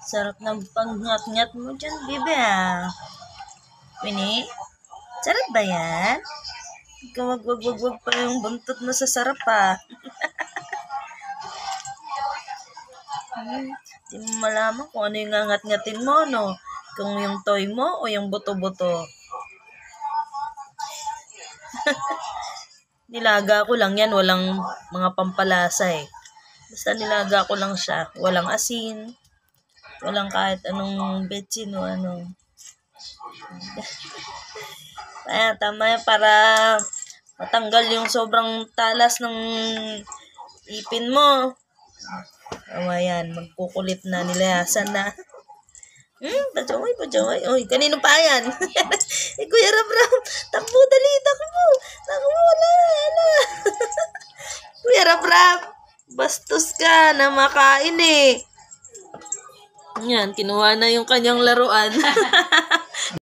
Sarap ng pangngat-ngat mo dyan, bibi ah. Winnie, sarap ba yan? Ikaw wag pa yung buntot mo sa sarap ah. Di mo malaman kung ano yung ngangat-ngatin mo, no? Kung yung toy mo o yung buto-buto. Nilaga ko lang yan, walang mga pampalasa eh. Basta nilaga ko lang siya, walang asin, walang kahit anong betsin o ano. Kaya tama yan para matanggal yung sobrang talas ng ipin mo. Ayan, magkukulit na, nilayasan na. Pajaway. Oy, kanino pa yan? Kuya Ram, takbo, dali, takbo. Wala. Kuya Ram, bastos ka na makain eh. Yan, kinuha na yung kanyang laruan.